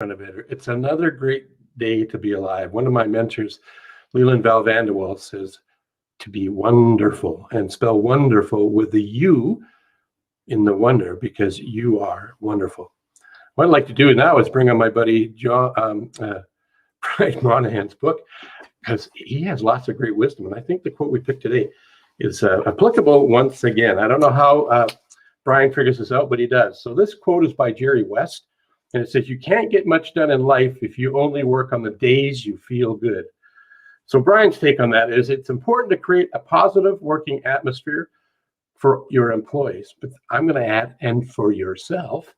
Renovator. It's another great day to be alive. One of my mentors, Leland Val Vanderwall, says to be wonderful, and spell wonderful with the U in the wonder, because you are wonderful. What I'd like to do now is bring on my buddy Brian Monahan's book, because he has lots of great wisdom. And I think the quote we picked today is applicable once again. I don't know how Brian figures this out, but he does. So this quote is by Jerry West. And it says, you can't get much done in life if you only work on the days you feel good. So Brian's take on that is it's important to create a positive working atmosphere for your employees. But I'm going to add, and for yourself.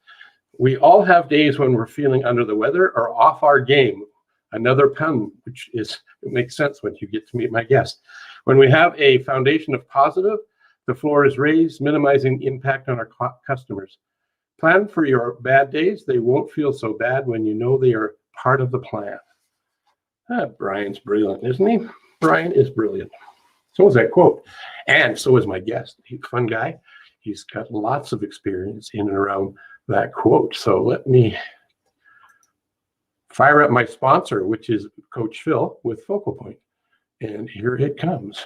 We all have days when we're feeling under the weather or off our game. Another pun, which it makes sense when you get to meet my guest. When we have a foundation of positive, the floor is raised, minimizing impact on our customers. Plan for your bad days. They won't feel so bad when you know they are part of the plan. Brian's brilliant, isn't he? Brian is brilliant. So is that quote. And so is my guest. He's a fun guy. He's got lots of experience in and around that quote. So let me fire up my sponsor, which is Coach Phil with Focal Point. And here it comes.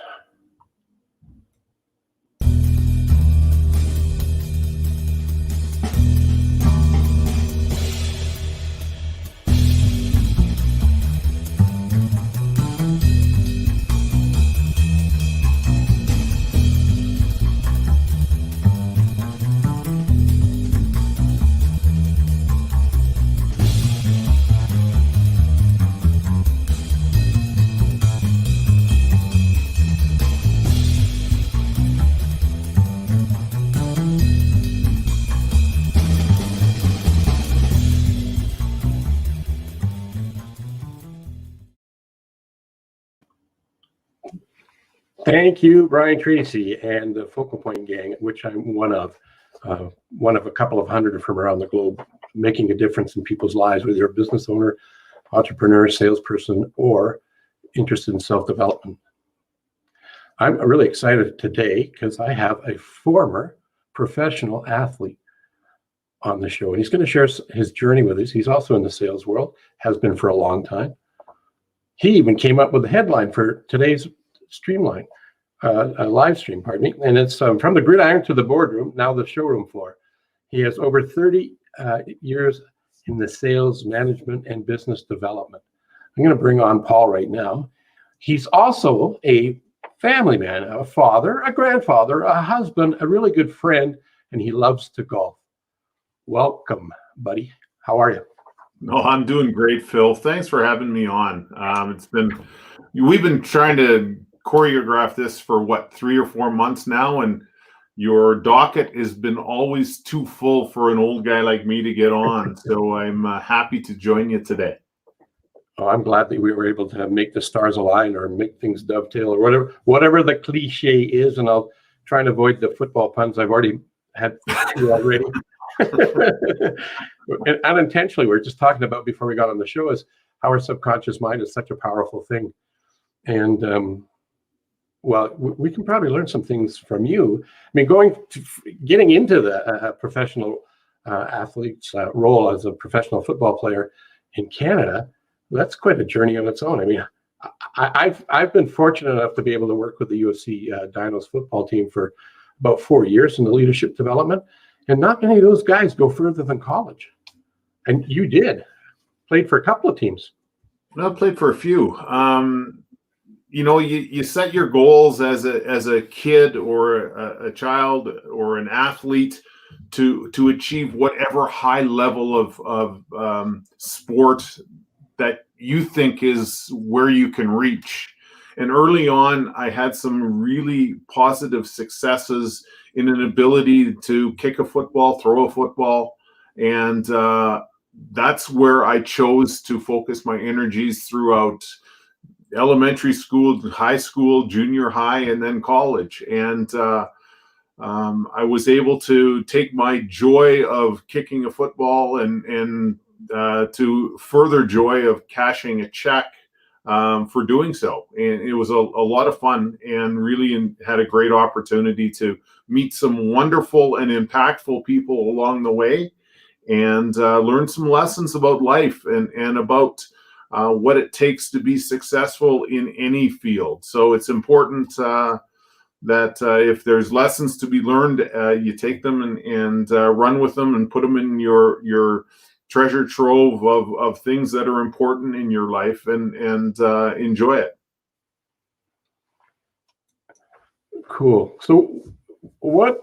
Thank you, Brian Tracy and the Focal Point Gang, which I'm one of a couple of hundred from around the globe, making a difference in people's lives, whether you're a business owner, entrepreneur, salesperson, or interested in self-development. I'm really excited today because I have a former professional athlete on the show, and he's going to share his journey with us. He's also in the sales world, has been for a long time. He even came up with the headline for today's streamline, live stream, pardon me, and it's from the Gridiron to the Boardroom, now the Showroom floor. He has over 30 years in the sales, management, and business development. I'm going to bring on Paul right now. He's also a family man, a father, a grandfather, a husband, a really good friend, and he loves to golf. Welcome, buddy. How are you? No, I'm doing great, Phil. Thanks for having me on. We've been trying to choreograph this for 3 or 4 months now, and your docket has been always too full for an old guy like me to get on. So I'm happy to join you today. Oh, I'm glad that we were able to make the stars align or make things dovetail or whatever the cliche is. And I'll try and avoid the football puns. I've already had two already. And unintentionally, we were just talking about before we got on the show is how our subconscious mind is such a powerful thing. And well, we can probably learn some things from you. I mean, getting into the professional athlete's role as a professional football player in Canada, that's quite a journey on its own. I mean, I've been fortunate enough to be able to work with the UFC Dinos football team for about 4 years in the leadership development, and not many of those guys go further than college. And you did. Played for a couple of teams. I played for a few. You set your goals as a kid or a child or an athlete to achieve whatever high level of sport that you think is where you can reach. And early on, I had some really positive successes in an ability to kick a football, throw a football, and that's where I chose to focus my energies throughout elementary school, high school, junior high, and then college. And I was able to take my joy of kicking a football and to further joy of cashing a check for doing so. And it was a lot of fun, and really had a great opportunity to meet some wonderful and impactful people along the way. and learn some lessons about life and about what it takes to be successful in any field. So it's important that if there's lessons to be learned, you take them and run with them and put them in your treasure trove of things that are important in your life, and enjoy it. Cool. So what,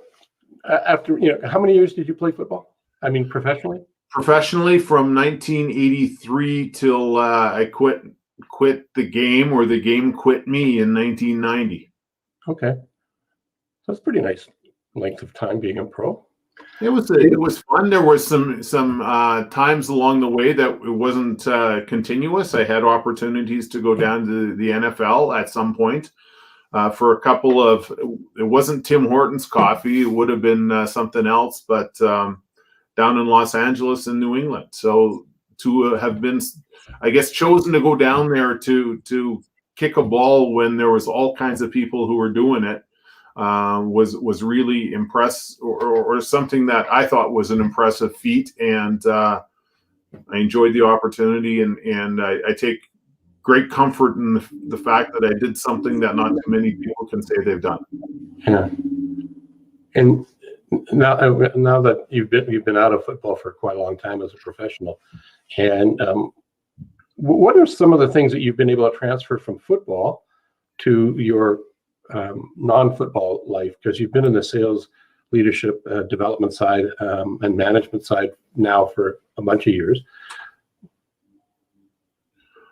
after, how many years did you play football? I mean, professionally? Professionally, from 1983 till I quit the game, or the game quit me in 1990. Okay. So that's pretty nice length of time being a pro. It was fun. There was some times along the way that it wasn't continuous. I had opportunities to go down to the NFL at some point for a couple of. It wasn't Tim Hortons coffee. It would have been something else, but down in Los Angeles and New England. So to have been, I guess, chosen to go down there to kick a ball when there was all kinds of people who were doing it was really impressed, or something that I thought was an impressive feat. And I enjoyed the opportunity, and I take great comfort in the fact that I did something that not too many people can say they've done. Yeah. And now that you've been out of football for quite a long time as a professional, and what are some of the things that you've been able to transfer from football to your non-football life? Because you've been in the sales, leadership, development side, and management side now for a bunch of years.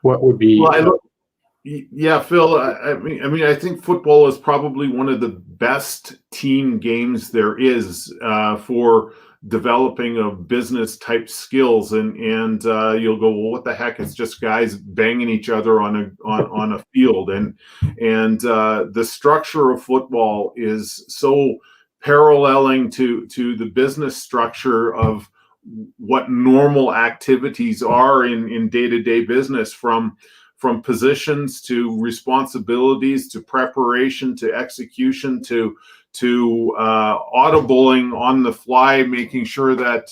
What would be? Well, yeah, Phil. I mean, I think football is probably one of the best team games there is for developing of business type skills, and you'll go, well, what the heck? It's just guys banging each other on a field, and the structure of football is so paralleling to the business structure of what normal activities are in day-to-day business, from positions to responsibilities to preparation to execution to audibling on the fly, making sure that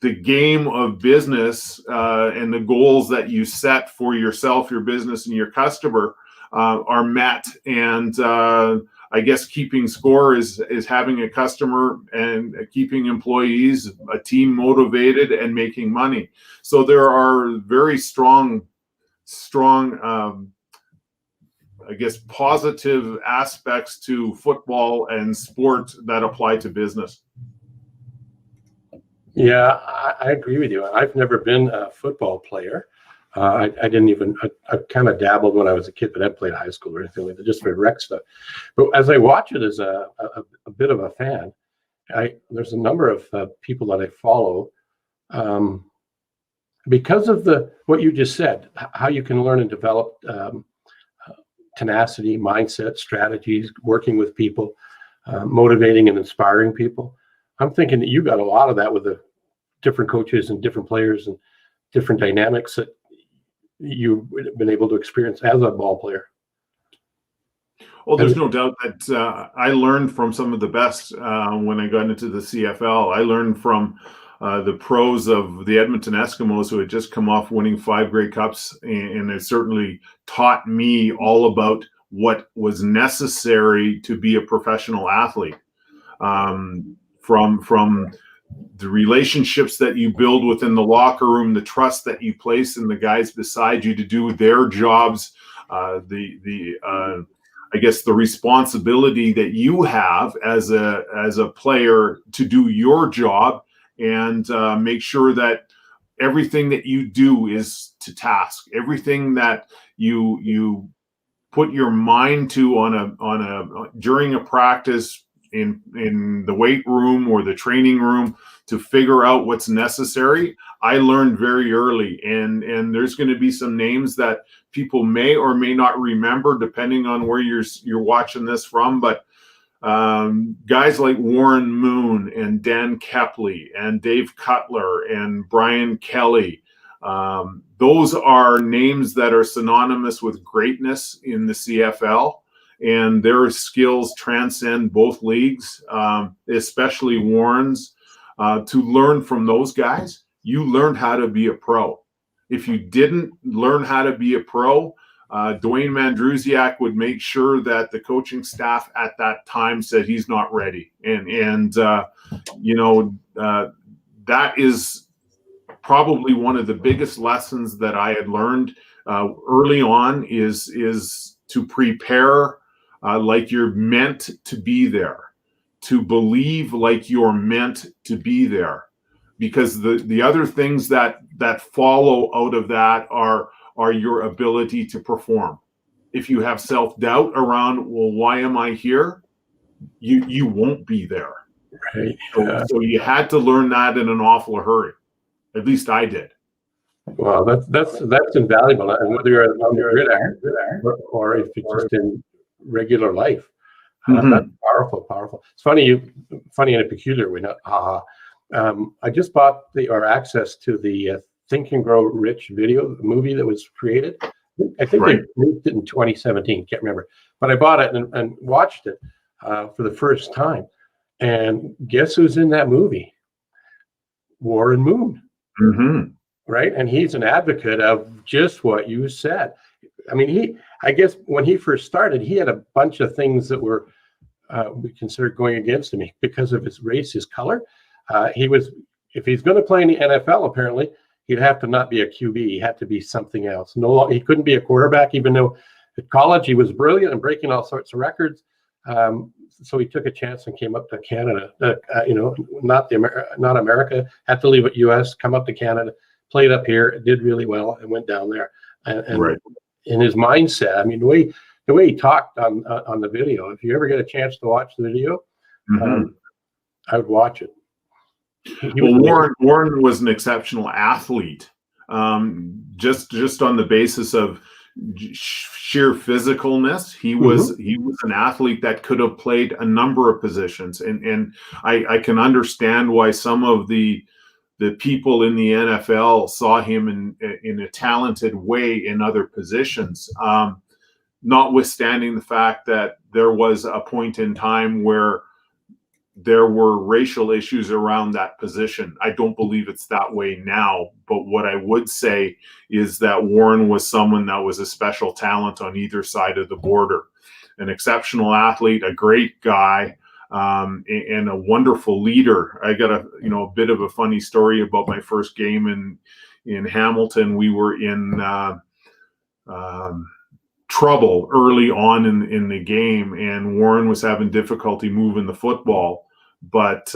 the game of business and the goals that you set for yourself, your business, and your customer are met. And I guess keeping score is having a customer and keeping employees, a team motivated and making money. So there are very strong, I guess, positive aspects to football and sport that apply to business. Yeah, I agree with you. I've never been a football player. I didn't even, I kind of dabbled when I was a kid, but I played high school or anything like that, just for rec stuff. But as I watch it as a bit of a fan, there's a number of people that I follow because of what you just said, how you can learn and develop tenacity, mindset, strategies, working with people, motivating and inspiring people. I'm thinking that you got a lot of that with the different coaches and different players and different dynamics that you've been able to experience as a ball player. Well, there's no doubt that I learned from some of the best when I got into the CFL. I learned from the pros of the Edmonton Eskimos, who had just come off winning 5 Grey Cups, and it certainly taught me all about what was necessary to be a professional athlete. From the relationships that you build within the locker room, the trust that you place in the guys beside you to do their jobs, I guess the responsibility that you have as a player to do your job and make sure that everything that you do is to task. Everything that you put your mind to during a practice, in the weight room or the training room, to figure out what's necessary, I learned very early. And there's going to be some names that people may or may not remember depending on where you're watching this from. But guys like Warren Moon and Dan Kepley and Dave Cutler and Brian Kelly, those are names that are synonymous with greatness in the CFL. and their skills transcend both leagues, especially Warren's. To learn from those guys, you learned how to be a pro. If you didn't learn how to be a pro, Dwayne Mandrusiak would make sure that the coaching staff at that time said he's not ready. And that is probably one of the biggest lessons that I had learned early on is to prepare like you're meant to be there, to believe like you're meant to be there, because the other things that follow out of that are your ability to perform. If you have self-doubt around, well, why am I here? You won't be there. Right. So you had to learn that in an awful hurry. At least I did. Well, that's invaluable. And whether you're on the gridiron or if it's just in regular life, that's powerful. It's funny in a peculiar way. I just bought access to the Think and Grow Rich movie that was created. I think they released it in 2017. Can't remember, but I bought it and watched it for the first time. And guess who's in that movie? Warren Moon. Right, and he's an advocate of just what you said. I mean, I guess when he first started, he had a bunch of things that were we considered going against him because of his race, his color. If he's going to play in the NFL, apparently, he'd have to not be a QB. He had to be something else. He couldn't be a quarterback, even though at college he was brilliant and breaking all sorts of records. So he took a chance and came up to Canada. Not America. Had to leave at U.S., come up to Canada, played up here, did really well, and went down there. And in his mindset, I mean, the way he talked on the video. If you ever get a chance to watch the video, I would watch it. Warren was an exceptional athlete, just on the basis of sheer physicalness. He was an athlete that could have played a number of positions, and I can understand why some of the people in the NFL saw him in a talented way in other positions, notwithstanding the fact that there was a point in time where there were racial issues around that position. I don't believe it's that way now, but what I would say is that Warren was someone that was a special talent on either side of the border, an exceptional athlete, a great guy, and a wonderful leader. I got a bit of a funny story about my first game in Hamilton. We were in trouble early on in the game, and Warren was having difficulty moving the football. But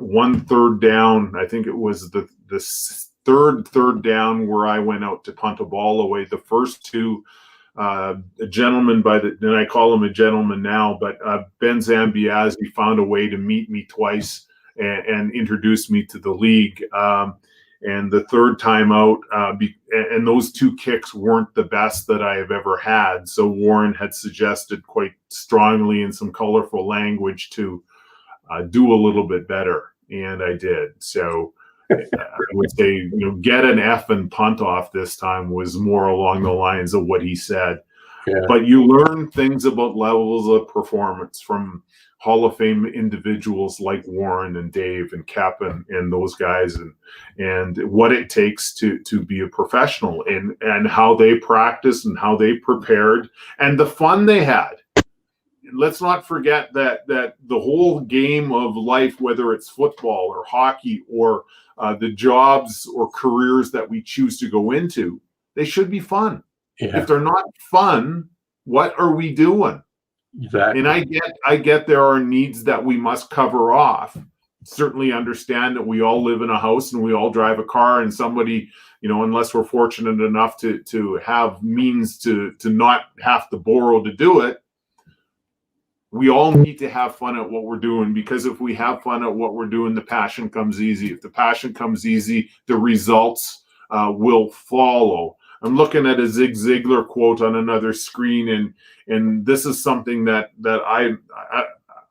one third down, I think it was the third down where I went out to punt a ball away. The first two, a gentleman and I call him a gentleman now, but Ben Zambiazzi found a way to meet me twice and introduce me to the league. And the third time out, and those two kicks weren't the best that I have ever had. So Warren had suggested quite strongly in some colorful language to do a little bit better, and I did. So I would say, get an F and punt off this time was more along the lines of what he said. Yeah. But you learn things about levels of performance from Hall of Fame individuals like Warren and Dave and Kep and those guys, and what it takes to be a professional, and how they practiced and how they prepared and the fun they had. Let's not forget that the whole game of life, whether it's football or hockey or the jobs or careers that we choose to go into, they should be fun. Yeah. If they're not fun, what are we doing? Exactly. And I get there are needs that we must cover off. Certainly understand that we all live in a house and we all drive a car, and somebody, unless we're fortunate enough to have means to not have to borrow to do it, we all need to have fun at what we're doing, because if we have fun at what we're doing, the passion comes easy. If the passion comes easy, the results will follow. I'm looking at a Zig Ziglar quote on another screen, and this is something that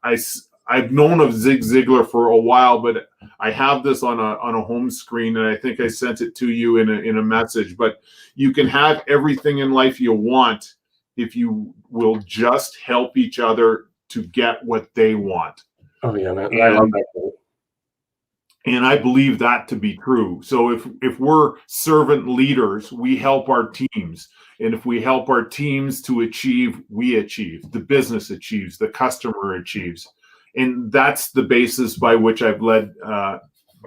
I've known of Zig Ziglar for a while, but I have this on a home screen, and I think I sent it to you in a message. But you can have everything in life you want if you will just help each other to get what they want. Oh yeah, man. I love that quote. And I believe that to be true. So if we're servant leaders, we help our teams. And if we help our teams to achieve, we achieve. The business achieves, the customer achieves. And that's the basis by which I've led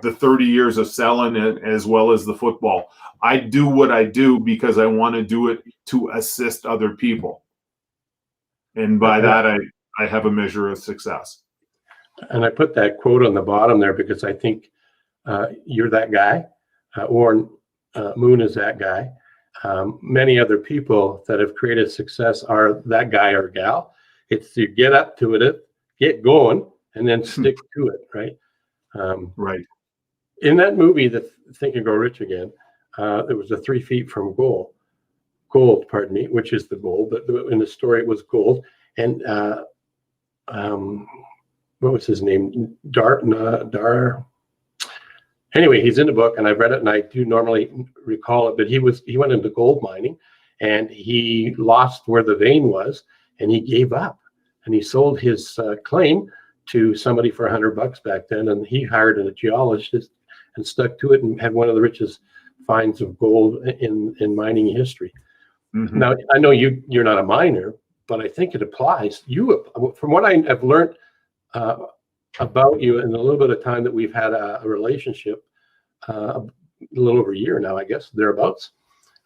the 30 years of selling as well as the football. I do what I do because I want to do it to assist other people. And by that, I have a measure of success. And I put that quote on the bottom there because I think you're that guy, or Moon is that guy. Many other people that have created success are that guy or gal. It's to get up to it, get going, and then stick to it, right? Right. In that movie, the Think and Grow Rich Again, there was a 3 feet from gold, pardon me, which is the goal. But in the story, it was gold. And what was his name? Dar. Anyway, he's in the book, and I've read it, and I do normally recall it. But he went into gold mining, and he lost where the vein was, and he gave up, and he sold his claim to somebody for $100 back then, and he hired a geologist and stuck to it, and had one of the richest finds of gold in mining history. Mm-hmm. Now, I know you're not a miner, but I think it applies. From what I have learned about you in a little bit of time that we've had a relationship, a little over a year now, I guess, thereabouts,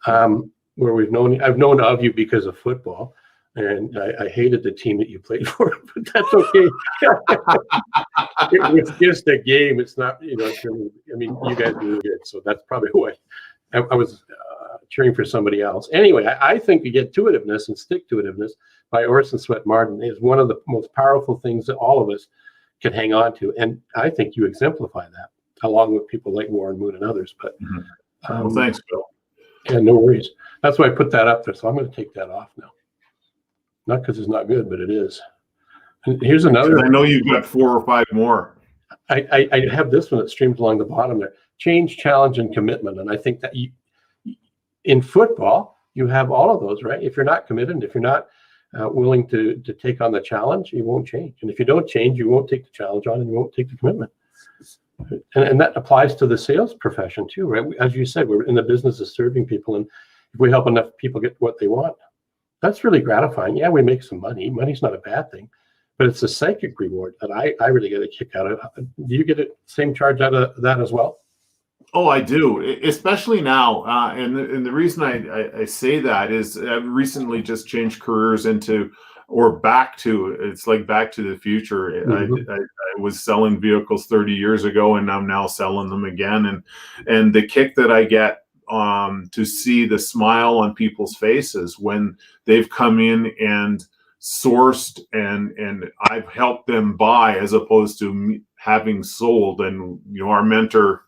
where I've known of you because of football, and I hated the team that you played for, but that's okay. It's just a game. It's not, I mean, you guys are really good, so that's probably why I was cheering for somebody else. Anyway, I think get-to-itiveness and stick-to-itiveness by Orson Swett Marden is one of the most powerful things that all of us can hang on to, and I think you exemplify that, along with people like Warren Moon and others. But well, thanks, Bill. Yeah, no worries. That's why I put that up there. So I'm going to take that off now. Not because it's not good, but it is. And here's another. I know you've got 4 or 5 more. I have this one that streams along the bottom there. Change, challenge, and commitment. And I think that in football, you have all of those, right? If you're not committed, if you're not willing to take on the challenge, you won't change. And if you don't change, you won't take the challenge on, and you won't take the commitment. And that applies to the sales profession too, right? As you said, we're in the business of serving people, and if we help enough people get what they want, that's really gratifying. Yeah, we make some money. Money's not a bad thing, but it's a psychic reward that I really get a kick out of. Do you get the same charge out of that as well? Oh, I do, especially now. And the reason I say that is I've recently just changed careers back to the future. Mm-hmm. I was selling vehicles 30 years ago, and I'm now selling them again. And the kick that I get to see the smile on people's faces when they've come in and sourced and I've helped them buy, as opposed to me having sold. And our mentor,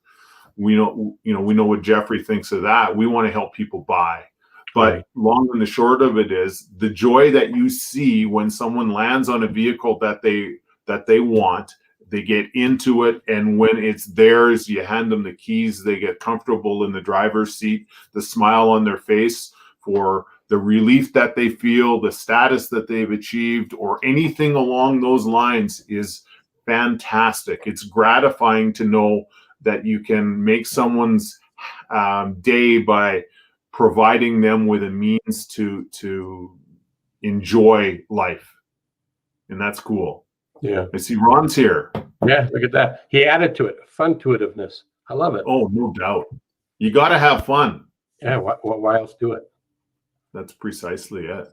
we know what Jeffrey thinks of that. We want to help people buy. But right. Long and the short of it is the joy that you see when someone lands on a vehicle that they want, they get into it, and when it's theirs, you hand them the keys, they get comfortable in the driver's seat, the smile on their face for the relief that they feel, the status that they've achieved, or anything along those lines is fantastic. It's gratifying to know that you can make someone's day by providing them with a means to enjoy life. And that's cool. Yeah. I see Ron's here. Yeah, look at that. He added to it, fun-to-itiveness. I love it. Oh, no doubt. You got to have fun. Yeah, why else do it? That's precisely it.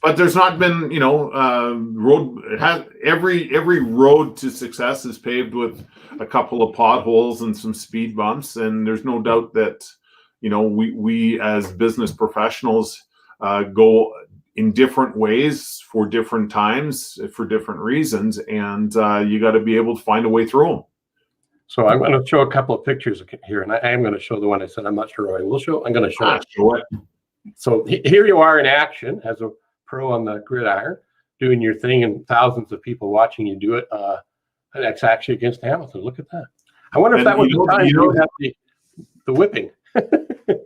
But there's not been, road. It has every road to success is paved with a couple of potholes and some speed bumps, and there's no doubt that, we as business professionals go in different ways for different times for different reasons, and you got to be able to find a way through them. So I'm going to show a couple of pictures here, and I am going to show the one I said I'm not sure I will show. I'm going to show it. Show it. So here you are in action as a pro on the gridiron, doing your thing, and thousands of people watching you do it. And that's actually against Hamilton. Look at that. I wonder if that was the time you had the whipping.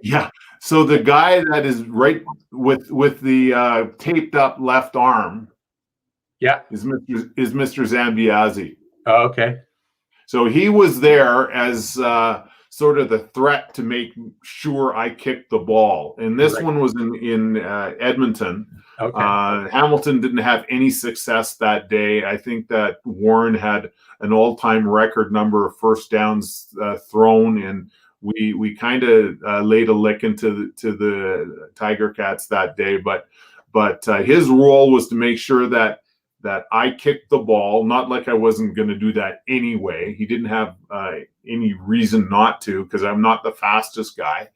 Yeah, So the guy that is right with the taped up left arm Yeah. is Mr. Zambiazzi. Oh, okay. So he was there as sort of the threat to make sure I kicked the ball. And this Right. one was in Edmonton. Okay. Hamilton didn't have any success that day. I think that Warren had an all-time record number of first downs thrown, and we kind of laid a lick into the Tiger Cats that day. But his role was to make sure that I kicked the ball, not like I wasn't going to do that anyway. He didn't have any reason not to, because I'm not the fastest guy.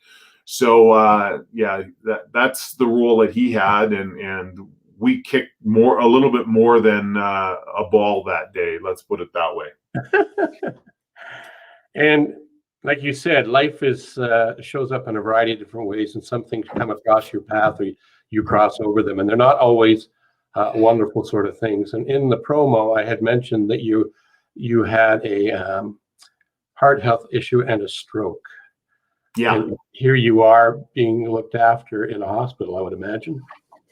So yeah, that's the role that he had, and we kicked a little bit more than a ball that day. Let's put it that way. And like you said, life is shows up in a variety of different ways, and some things come across your path, or you cross over them, and they're not always wonderful sort of things. And in the promo, I had mentioned that you had a heart health issue and a stroke. Yeah. And here you are being looked after in a hospital, I would imagine.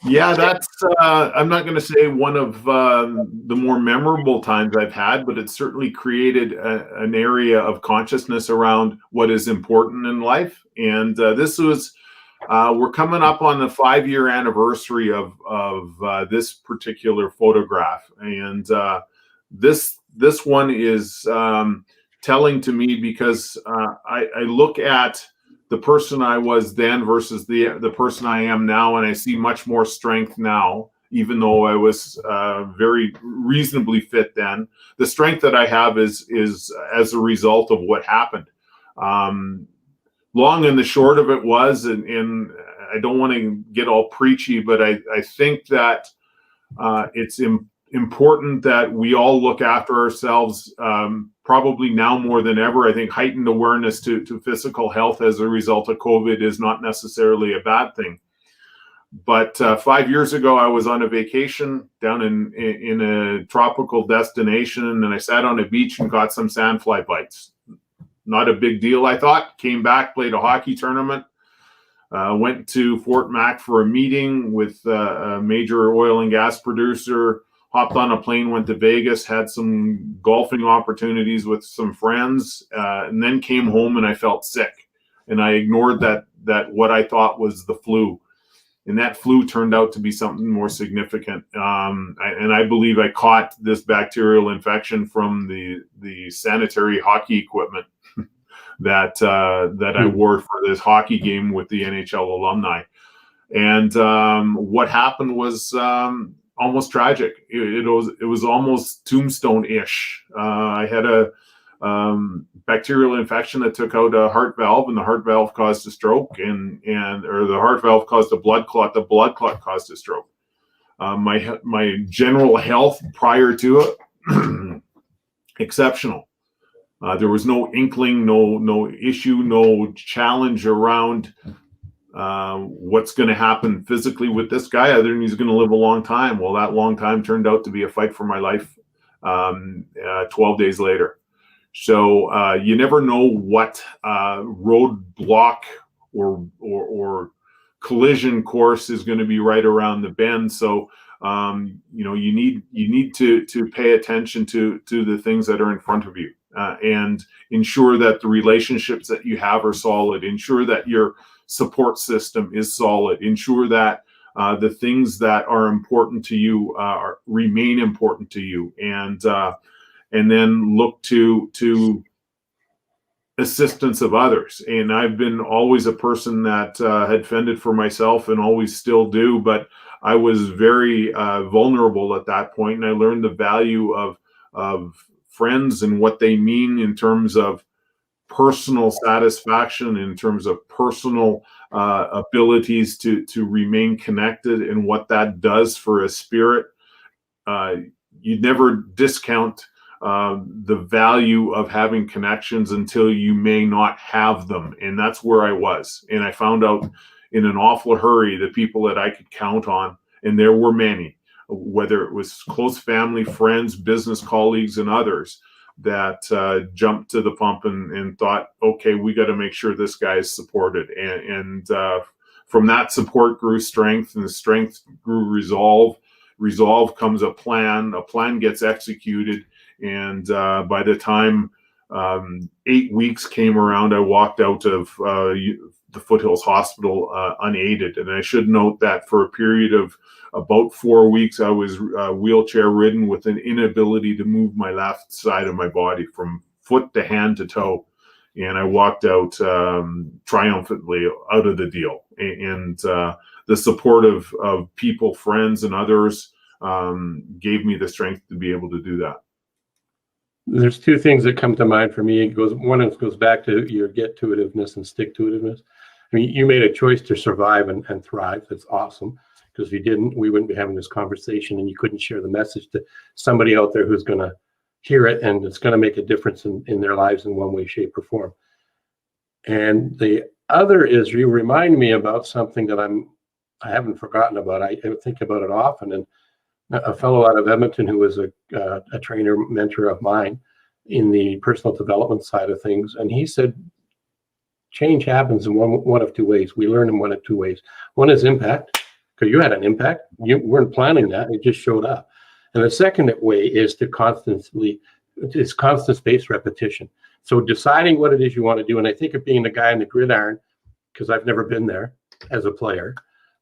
Yeah, that's I'm not going to say one of the more memorable times I've had, but it certainly created an area of consciousness around what is important in life. And this was we're coming up on the 5-year anniversary of this particular photograph, and this one is telling to me because I look at the person I was then versus the person I am now, and I see much more strength now, even though I was very reasonably fit then. The strength that I have is as a result of what happened. Long and the short of it was, and I don't want to get all preachy, but I think that it's important that we all look after ourselves, probably now more than ever. I think heightened awareness to physical health as a result of COVID is not necessarily a bad thing. But 5 years ago, I was on a vacation down in a tropical destination, and I sat on a beach and got some sandfly bites. Not a big deal, I thought. Came back, played a hockey tournament, went to Fort Mac for a meeting with a major oil and gas producer, hopped on a plane, went to Vegas, had some golfing opportunities with some friends, and then came home and I felt sick. And I ignored that what I thought was the flu. And that flu turned out to be something more significant. And I believe I caught this bacterial infection from the sanitary hockey equipment that I wore for this hockey game with the NHL alumni. And what happened was almost tragic. It was almost tombstone-ish. I had a bacterial infection that took out a heart valve, and the heart valve caused a stroke, or the heart valve caused a blood clot. The blood clot caused a stroke. My general health prior to it, exceptional. There was no inkling, no issue, no challenge around what's going to happen physically with this guy, other than he's going to live a long time. Well, that long time turned out to be a fight for my life 12 days later. So you never know what roadblock or collision course is going to be right around the bend. So you need to pay attention to the things that are in front of you, and ensure that the relationships that you have are solid. Ensure that your support system is solid. Ensure that the things that are important to you remain important to you, and then look to assistance of others. And I've been always a person that had fended for myself and always still do, but I was very vulnerable at that point, and I learned the value of friends and what they mean in terms of personal satisfaction, in terms of personal abilities to remain connected, and what that does for a spirit. You never discount the value of having connections until you may not have them. And that's where I was. And I found out in an awful hurry the people that I could count on, and there were many, whether it was close family, friends, business colleagues, and others. that jumped to the pump and thought, okay, we got to make sure this guy is supported. And from that, support grew strength, and the strength grew resolve. Resolve comes a plan gets executed. And by the time 8 weeks came around, I walked out of the Foothills Hospital unaided. And I should note that for a period of about 4 weeks, I was wheelchair ridden with an inability to move my left side of my body from foot to hand to toe. And I walked out triumphantly out of the deal. And the support of people, friends, and others gave me the strength to be able to do that. There's two things that come to mind for me. One goes back to your get-to-itiveness and stick-to-itiveness. I mean, you made a choice to survive and thrive. That's awesome. Because if you didn't, we wouldn't be having this conversation, and you couldn't share the message to somebody out there who's going to hear it, and it's going to make a difference in their lives in one way, shape, or form. And the other is, you remind me about something that I haven't forgotten about. I think about it often. And a fellow out of Edmonton who was a trainer, mentor of mine in the personal development side of things, and he said, change happens in one of two ways. We learn in one of two ways. One is impact, because you had an impact. You weren't planning that. It just showed up. And the second way is constant spaced repetition. So deciding what it is you want to do. And I think of being the guy in the Gridiron, because I've never been there as a player,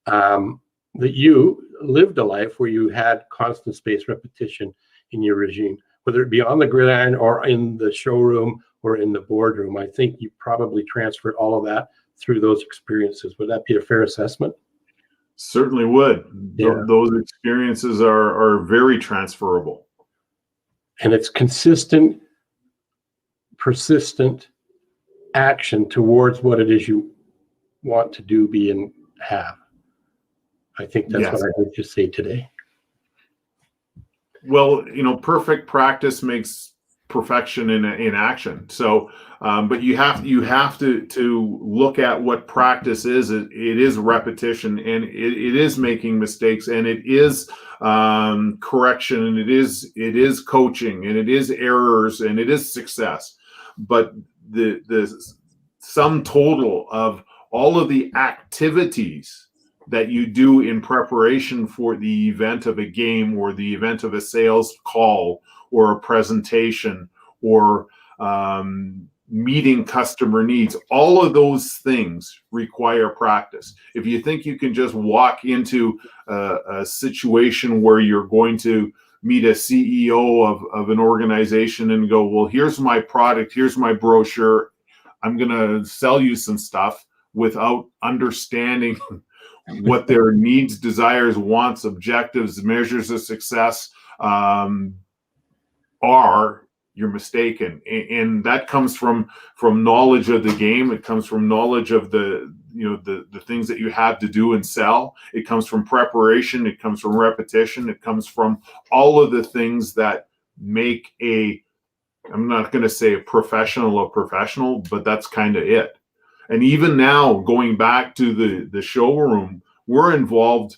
that you lived a life where you had constant spaced repetition in your regime, whether it be on the Gridiron or in the showroom or in the boardroom. I think you probably transferred all of that through those experiences. Would that be a fair assessment? Certainly would. Yeah. Those experiences are very transferable. And it's consistent, persistent action towards what it is you want to do, be, and have. I think that's what I heard you say today. Well, perfect practice makes perfection in action. So, but you have to look at what practice is. It is repetition, and it is making mistakes, and it is correction, and it is coaching, and it is errors, and it is success. But the sum total of all of the activities that you do in preparation for the event of a game, or the event of a sales call, or a presentation, or meeting customer needs, all of those things require practice. If you think you can just walk into a situation where you're going to meet a CEO of an organization and go, well, here's my product, here's my brochure, I'm going to sell you some stuff, without understanding what their needs, desires, wants, objectives, measures of success are, you're mistaken. And that comes from knowledge of the game. It comes from knowledge of the things that you have to do and sell. It comes from preparation. It comes from repetition. It comes from all of the things that make I'm not going to say a professional, but that's kind of it. And even now, going back to the showroom, we're involved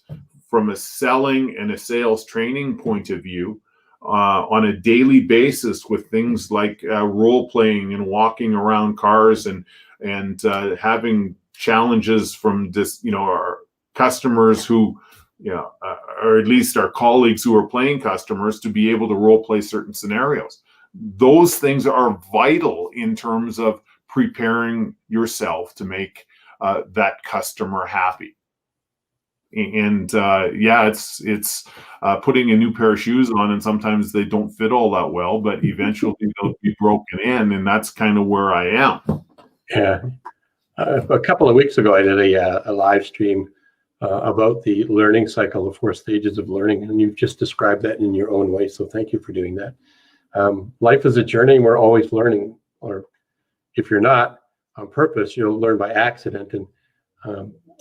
from a selling and a sales training point of view on a daily basis with things like role playing and walking around cars and having challenges from our customers who, or at least our colleagues who are playing customers, to be able to role play certain scenarios. Those things are vital in terms of preparing yourself to make that customer happy. And it's putting a new pair of shoes on, and sometimes they don't fit all that well, but eventually they'll be broken in, and that's kind of where I am. Yeah. A couple of weeks ago, I did a live stream about the learning cycle, the 4 stages of learning, and you've just described that in your own way, so thank you for doing that. Life is a journey, and we're always learning, or if you're not on purpose, you'll learn by accident. And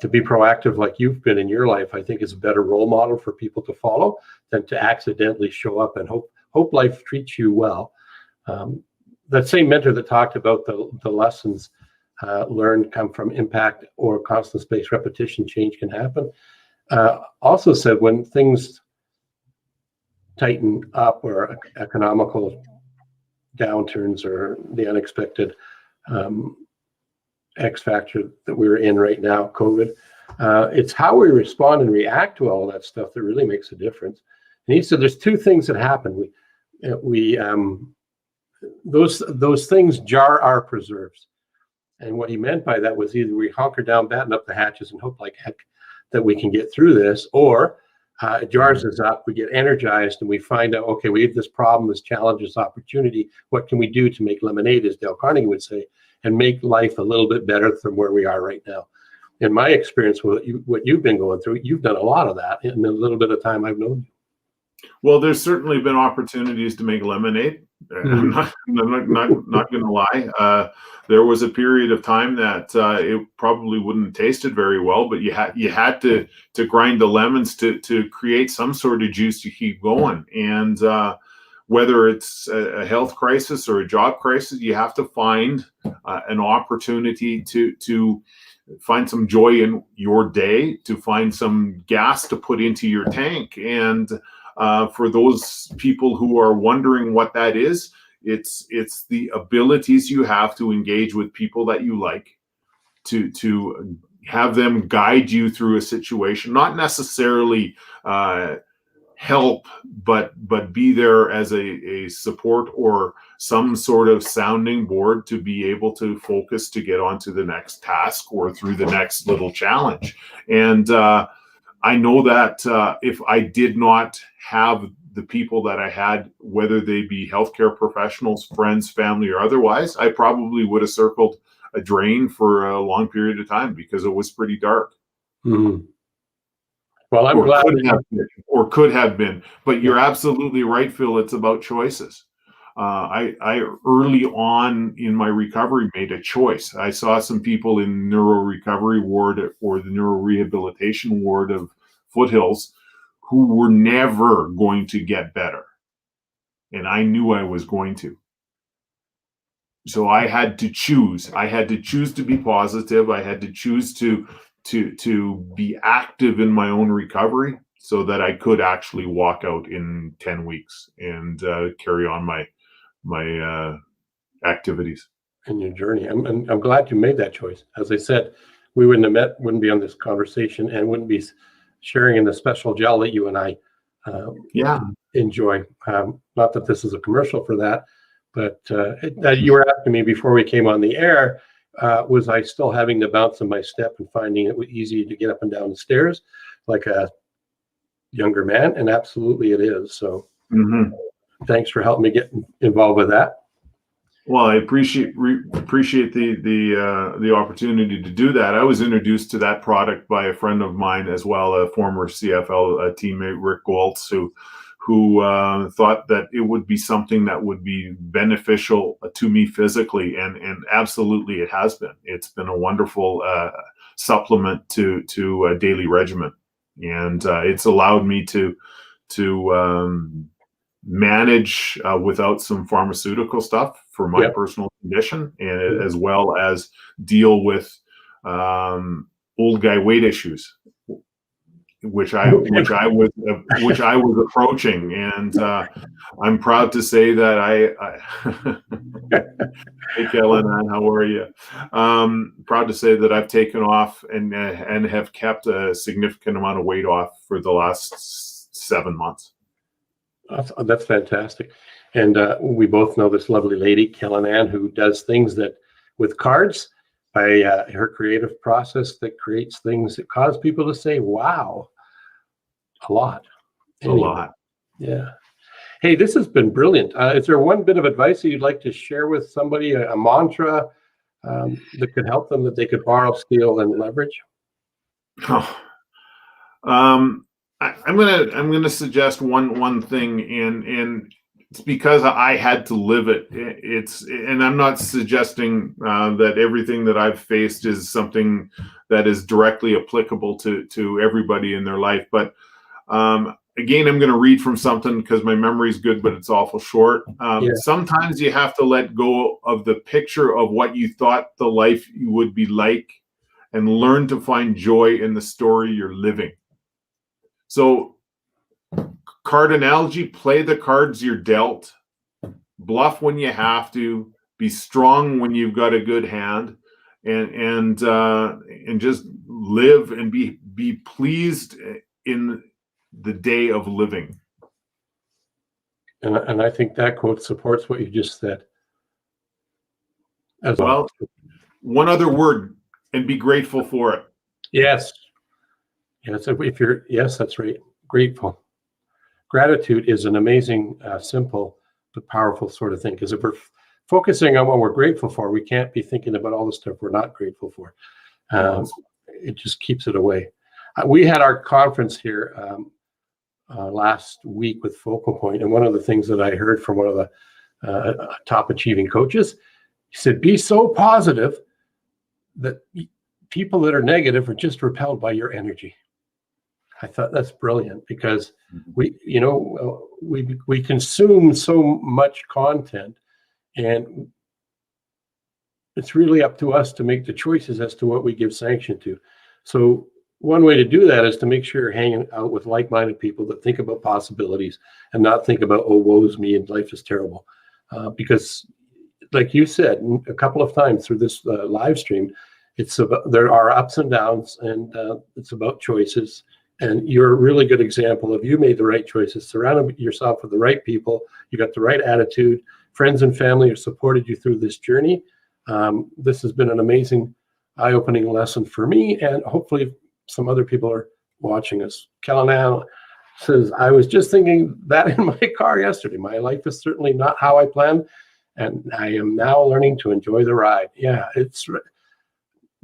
to be proactive like you've been in your life, I think is a better role model for people to follow than to accidentally show up and hope life treats you well. That same mentor that talked about the lessons learned come from impact or constant space repetition, change can happen. Also said when things tighten up or economical downturns or the unexpected X factor that we're in right now, COVID. It's how we respond and react to all of that stuff that really makes a difference. And he said there's two things that happen. Those things jar our preserves. And what he meant by that was either we hunker down, batten up the hatches, and hope like heck that we can get through this, or it jars us up, we get energized, and we find out, okay, we have this problem, this challenge, this opportunity. What can we do to make lemonade, as Dale Carnegie would say, and make life a little bit better from where we are right now? In my experience, what you've been going through, you've done a lot of that in the little bit of time I've known you. Well, there's certainly been opportunities to make lemonade. I'm not going to lie. There was a period of time that it probably wouldn't have tasted very well, but you had to grind the lemons to create some sort of juice to keep going. And whether it's a health crisis or a job crisis, you have to find an opportunity to find some joy in your day, to find some gas to put into your tank. And for those people who are wondering what that is, it's the abilities you have to engage with people that you like, to have them guide you through a situation, not necessarily help, but be there as a support or some sort of sounding board to be able to focus to get on to the next task or through the next little challenge. And I know that if I did not have the people that I had, whether they be healthcare professionals, friends, family, or otherwise, I probably would have circled a drain for a long period of time because it was pretty dark. Mm-hmm. Well, I'm glad. Could have been. But you're absolutely right, Phil. It's about choices. I early on in my recovery made a choice. I saw some people in neuro recovery ward or the neuro rehabilitation ward of Foothills who were never going to get better. And I knew I was going to. So I had to choose. I had to choose to be positive. I had to choose to be active in my own recovery so that I could actually walk out in 10 weeks and carry on my activities. In your journey. I'm glad you made that choice. As I said, we wouldn't have met, wouldn't be on this conversation, and wouldn't be sharing in the special gel that you and I enjoy. Not that this is a commercial for that, but you were asking me before we came on the air, was I still having to bounce in my step and finding it easy to get up and down the stairs like a younger man? And absolutely it is. So thanks for helping me get involved with that. Well, I appreciate the opportunity to do that. I was introduced to that product by a friend of mine as well, a former CFL teammate, Rick Goltz, who thought that it would be something that would be beneficial to me physically, and absolutely it has been. It's been a wonderful supplement to a daily regimen, and it's allowed me to manage without some pharmaceutical stuff for my personal condition, and as well as deal with old guy weight issues, which I was approaching, and I'm proud to say that Hey, Kellen, how are you? Proud to say that I've taken off and have kept a significant amount of weight off for the last 7 months. That's fantastic. And we both know this lovely lady, Kellen, who does things that with cards by her creative process that creates things that cause people to say, wow, a lot. Anyway, a lot. Yeah. Hey, this has been brilliant. Is there one bit of advice that you'd like to share with somebody, a mantra that could help them, that they could borrow, steal, and leverage? I'm gonna suggest one thing, and it's because I had to live it. And I'm not suggesting that everything that I've faced is something that is directly applicable to everybody in their life. But again, I'm going to read from something because my memory is good, but it's awful short. Sometimes you have to let go of the picture of what you thought the life would be like, and learn to find joy in the story you're living. So, card analogy, play the cards you're dealt, bluff when you have to, be strong when you've got a good hand, and just live and be pleased in the day of living. And I think that quote supports what you just said. As well. One other word, and be grateful for it. Yes. Yes. Yes, that's right. Grateful. Gratitude is an amazing, simple, but powerful sort of thing. Because if we're focusing on what we're grateful for, we can't be thinking about all the stuff we're not grateful for. It just keeps it away. We had our conference here last week with Focal Point, and one of the things that I heard from one of the top achieving coaches, he said, be so positive that people that are negative are just repelled by your energy. I thought that's brilliant, because we consume so much content, and it's really up to us to make the choices as to what we give sanction to. So one way to do that is to make sure you're hanging out with like-minded people that think about possibilities and not think about, oh, woe's me and life is terrible. Because like you said a couple of times through this live stream, it's about, there are ups and downs, and it's about choices. And you're a really good example of, you made the right choices, surrounded yourself with the right people, you got the right attitude, friends and family have supported you through this journey. This has been an amazing, eye-opening lesson for me, and hopefully some other people are watching us. Kellyanne says, I was just thinking that in my car yesterday. My life is certainly not how I planned, and I am now learning to enjoy the ride. Yeah, it's...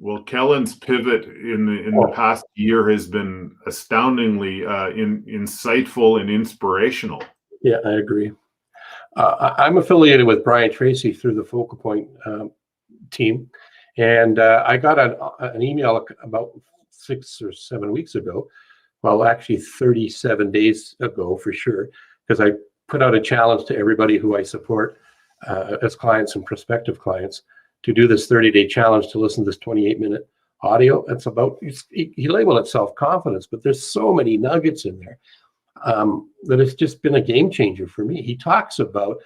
Well, Kellen's pivot in the past year has been astoundingly insightful and inspirational. Yeah, I agree. I'm affiliated with Brian Tracy through the Focal Point team, and I got an email about 6 or 7 weeks ago. Well, actually 37 days ago for sure, because I put out a challenge to everybody who I support as clients and prospective clients to do this 30-day challenge to listen to this 28-minute audio. It's about, he labeled it self-confidence, but there's so many nuggets in there that it's just been a game changer for me. He talks about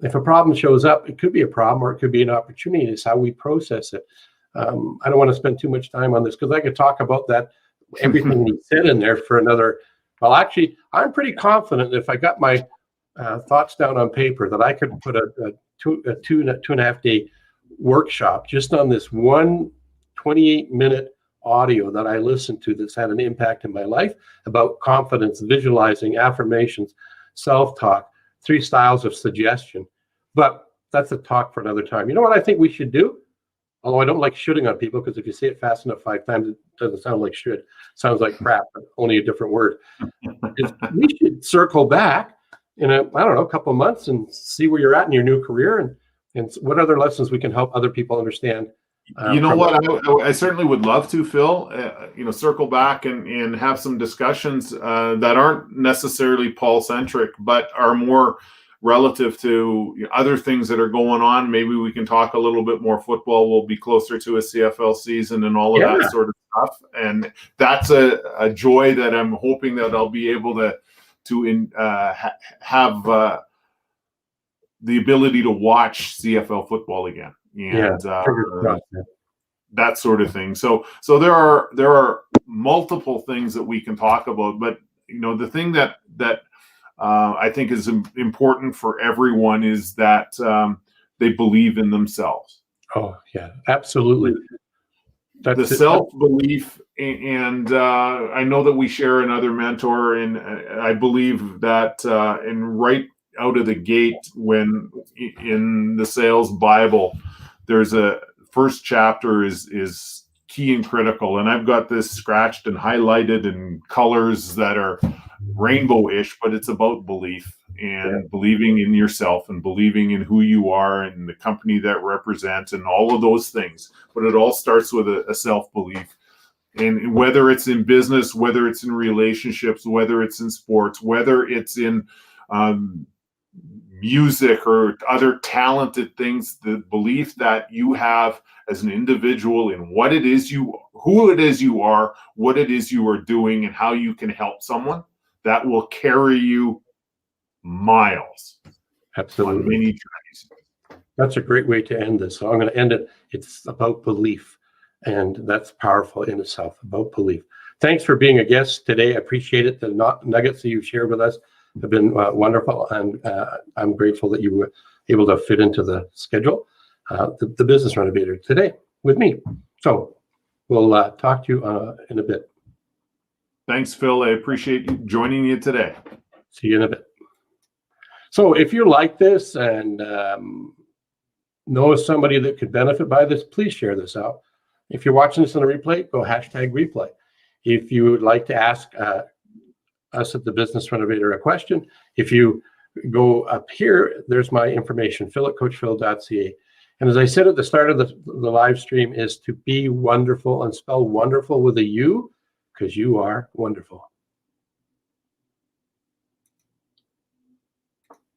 if a problem shows up, it could be a problem or it could be an opportunity. It's how we process it. I don't want to spend too much time on this, because I could talk about that, everything he said in there for another, well, actually, I'm pretty confident if I got my thoughts down on paper that I could put a two and a half day workshop just on this one 28-minute audio that I listened to that's had an impact in my life about confidence, visualizing, affirmations, self-talk, 3 styles of suggestion. But that's a talk for another time. You know what I think we should do? Although I don't like shooting on people, because if you say it fast enough 5 times, it doesn't sound like should. It sounds like crap, but only a different word. We should circle back in a couple of months and see where you're at in your new career, and what other lessons we can help other people understand. You know what? I certainly would love to, Phil. Circle back and have some discussions that aren't necessarily Paul-centric, but are more relative to other things that are going on. Maybe we can talk a little bit more football. We'll be closer to a CFL season and all of that sort of stuff. And that's a joy that I'm hoping that I'll be able to have the ability to watch CFL football again, and that sort of thing. So there are multiple things that we can talk about, but the thing that I think is important for everyone is that they believe in themselves. Oh yeah, absolutely. The self-belief, and I know that we share another mentor, and I believe that right out of the gate, when in the sales Bible, there's a first chapter is key and critical, and I've got this scratched and highlighted in colors that are rainbow-ish, but it's about belief and believing in yourself and believing in who you are and the company that represents and all of those things. But it all starts with a self-belief. And whether it's in business, whether it's in relationships, whether it's in sports, whether it's in music or other talented things, the belief that you have as an individual in what it is who it is you are, what it is you are doing, and how you can help someone, that will carry you miles. Absolutely. on many journeys. That's a great way to end this. So I'm going to end it. It's about belief. And that's powerful in itself, about belief. Thanks for being a guest today. I appreciate it. The nuggets that you've shared with us have been wonderful. And I'm grateful that you were able to fit into the schedule, the Business Renovator today with me. So we'll talk to you in a bit. Thanks, Phil. I appreciate you joining you today. See you in a bit. So if you like this and know somebody that could benefit by this, please share this out. If you're watching this on a replay, go #replay. If you would like to ask us at the Business Renovator a question, if you go up here, there's my information, phil@coachphil.ca. And as I said at the start of the live stream, is to be wonderful and spell wonderful with a U, because you are wonderful.